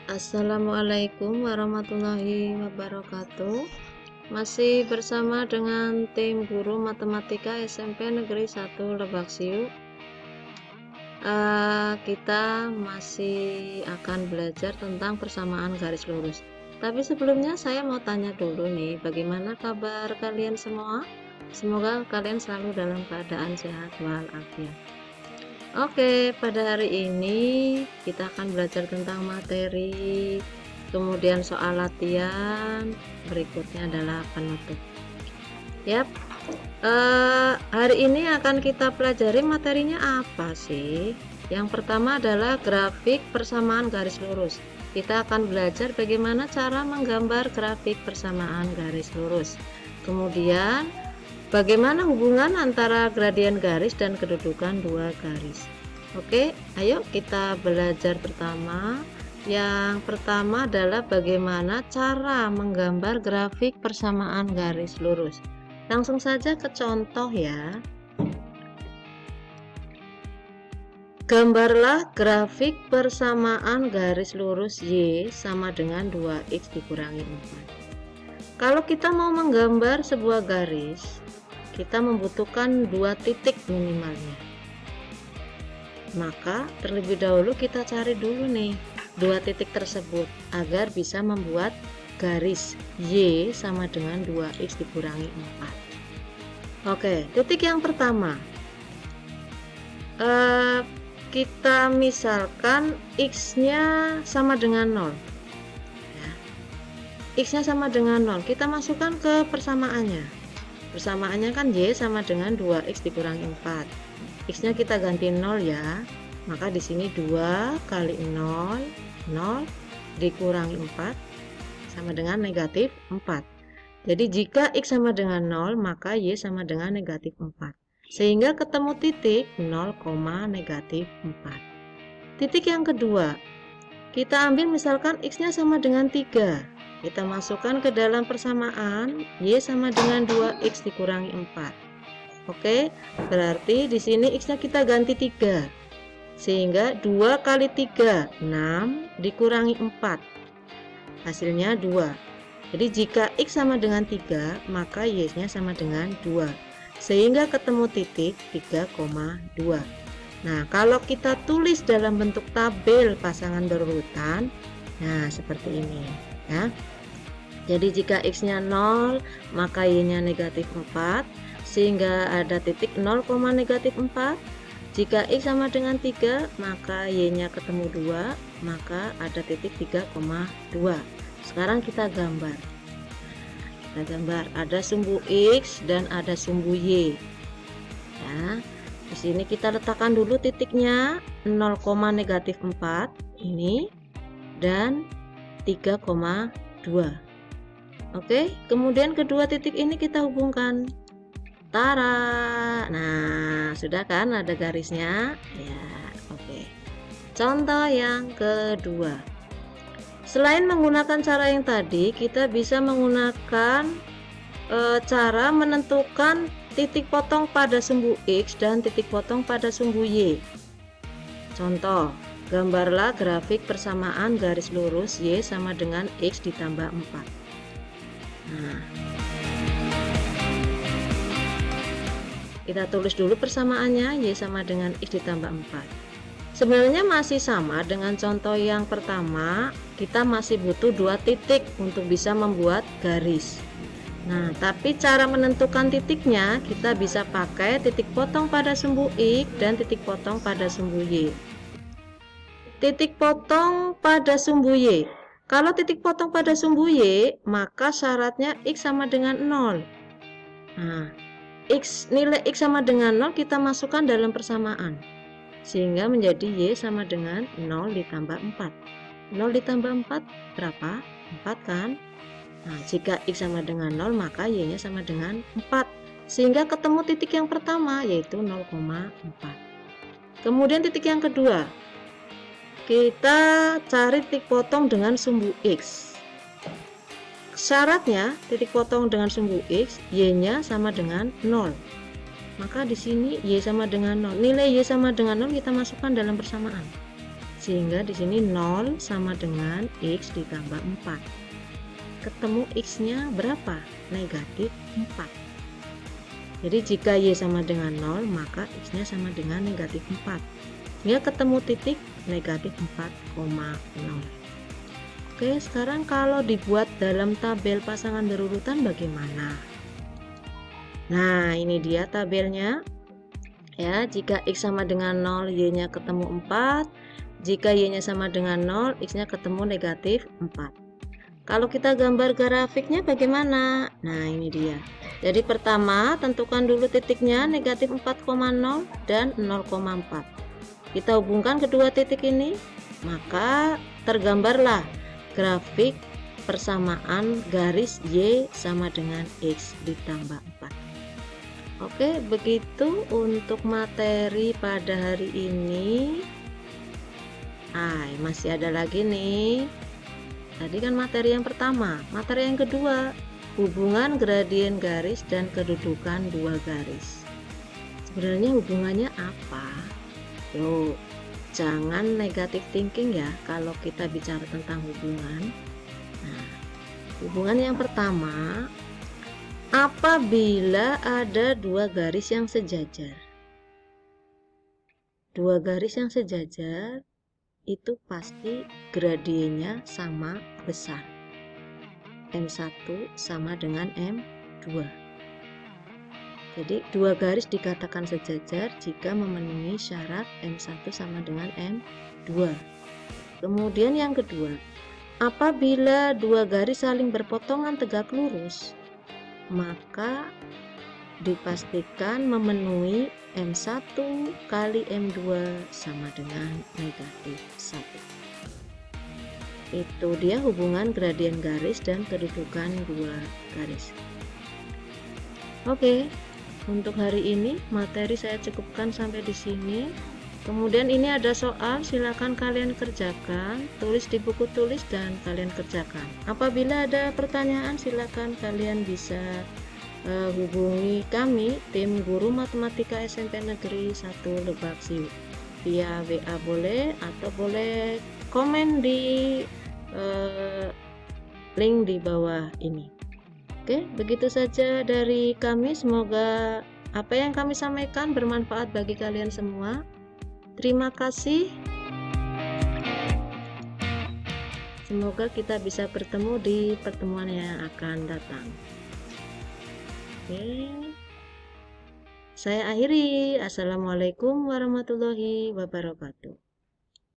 Assalamualaikum warahmatullahi wabarakatuh. Masih bersama dengan tim guru matematika SMP Negeri 1 Lebak Siu. Kita masih akan belajar tentang persamaan garis lurus. Tapi sebelumnya saya mau tanya dulu nih, bagaimana kabar kalian semua? Semoga kalian selalu dalam keadaan sehat walafiat. Oke, pada hari ini kita akan belajar tentang materi, kemudian soal latihan, berikutnya adalah penutup. Yap, hari ini akan kita pelajari materinya apa sih? Yang pertama adalah grafik persamaan garis lurus. Kita akan belajar bagaimana cara menggambar grafik persamaan garis lurus. Kemudian bagaimana hubungan antara gradien garis dan kedudukan dua garis. Oke, ayo kita belajar pertama. Yang pertama adalah bagaimana cara menggambar grafik persamaan garis lurus. Langsung saja ke contoh ya. Gambarlah grafik persamaan garis lurus Y sama dengan 2X dikurangi 4. Kalau kita mau menggambar sebuah garis, kita membutuhkan 2 titik minimalnya. Maka terlebih dahulu kita cari dulu nih 2 titik tersebut agar bisa membuat garis Y sama dengan 2X dikurangi 4. Oke, titik yang pertama, kita misalkan X nya sama dengan 0 ya. X nya sama dengan 0, kita masukkan ke persamaannya. Persamaannya kan Y sama dengan 2X dikurangi 4. X nya kita ganti 0 ya. Maka di sini 2 kali 0, 0 dikurangi 4 sama dengan negatif 4. Jadi jika X sama dengan 0, maka Y sama dengan negatif 4. Sehingga ketemu titik 0, negatif 4. Titik yang kedua, kita ambil misalkan X nya sama dengan 3. Kita masukkan ke dalam persamaan Y sama dengan 2X dikurangi 4. Oke, berarti di sini X nya kita ganti 3. Sehingga 2 kali 3, 6 dikurangi 4. Hasilnya 2. Jadi jika X sama dengan 3, maka Y nya sama dengan 2. Sehingga ketemu titik 3,2. Nah, kalau kita tulis dalam bentuk tabel pasangan berurutan, nah seperti ini ya. Jadi jika X nya 0, maka Y nya negatif 4, sehingga ada titik 0, negatif 4. Jika X sama dengan 3, maka Y nya ketemu 2, maka ada titik 3,2. Sekarang kita gambar. Ada sumbu X dan ada sumbu Y ya. Di sini kita letakkan dulu titiknya 0, negatif 4 ini dan 3,2. Oke, kemudian kedua titik ini kita hubungkan. Tara. Nah, sudah kan ada garisnya ya. Oke. Contoh yang kedua, selain menggunakan cara yang tadi, kita bisa menggunakan cara menentukan titik potong pada sumbu X dan titik potong pada sumbu Y. Contoh, gambarlah grafik persamaan garis lurus Y sama dengan X ditambah 4. Nah, kita tulis dulu persamaannya, Y sama dengan X ditambah 4. Sebenarnya masih sama dengan contoh yang pertama, kita masih butuh 2 titik untuk bisa membuat garis. Nah, tapi cara menentukan titiknya kita bisa pakai titik potong pada sumbu X dan titik potong pada sumbu Y. Titik potong pada sumbu Y. Kalau titik potong pada sumbu Y, maka syaratnya X sama dengan 0. Nah, nilai X sama dengan 0 kita masukkan dalam persamaan, sehingga menjadi Y sama dengan 0 ditambah 4. 0 ditambah 4 berapa? 4 kan? Nah, jika X sama dengan 0, maka Y nya sama dengan 4, sehingga ketemu titik yang pertama yaitu 0,4. Kemudian titik yang kedua, kita cari titik potong dengan sumbu X. Syaratnya titik potong dengan sumbu X, Y nya sama dengan 0. Maka di sini Y sama dengan 0. Nilai Y sama dengan 0 kita masukkan dalam persamaan. Sehingga di sini 0 sama dengan X ditambah 4. Ketemu X-nya berapa? Negatif 4. Jadi jika Y sama dengan 0, maka X-nya sama dengan negatif 4. Sehingga ketemu titik negatif 4,0. Oke, sekarang kalau dibuat dalam tabel pasangan berurutan bagaimana? Nah, ini dia tabelnya. Ya, jika X sama dengan 0, Y-nya ketemu 4. Jika Y-nya sama dengan 0, X-nya ketemu negatif 4. Kalau kita gambar grafiknya bagaimana? Nah, ini dia. Jadi pertama, tentukan dulu titiknya negatif 4,0 dan 0,4. Kita hubungkan kedua titik ini, maka tergambarlah grafik persamaan garis Y sama dengan X ditambah 4. Oke, begitu untuk materi pada hari ini. Masih ada lagi nih. Tadi kan materi yang pertama. Materi yang kedua, hubungan gradien garis dan kedudukan dua garis. Sebenarnya hubungannya apa? Yuk, jangan negatif thinking ya kalau kita bicara tentang hubungan. Nah, hubungan yang pertama, apabila ada dua garis yang sejajar. Dua garis yang sejajar itu pasti gradiennya sama besar. M1 sama dengan M2. Jadi dua garis dikatakan sejajar jika memenuhi syarat M1 sama dengan M2. Kemudian yang kedua, apabila dua garis saling berpotongan tegak lurus, maka dipastikan memenuhi M1 kali M2 sama dengan negatif 1. Itu dia hubungan gradien garis dan kedudukan dua garis. Oke, untuk hari ini materi saya cukupkan sampai di sini. Kemudian ini ada soal, silakan kalian kerjakan, tulis di buku tulis dan kalian kerjakan. Apabila ada pertanyaan, silakan kalian bisa hubungi kami, tim guru matematika SMP Negeri 1 Lebak Siu, via WA boleh, atau boleh komen di link di bawah ini. Oke, begitu saja dari kami. Semoga apa yang kami sampaikan bermanfaat bagi kalian semua. Terima kasih. Semoga kita bisa bertemu di pertemuan yang akan datang. Oke, saya akhiri. Assalamualaikum warahmatullahi wabarakatuh.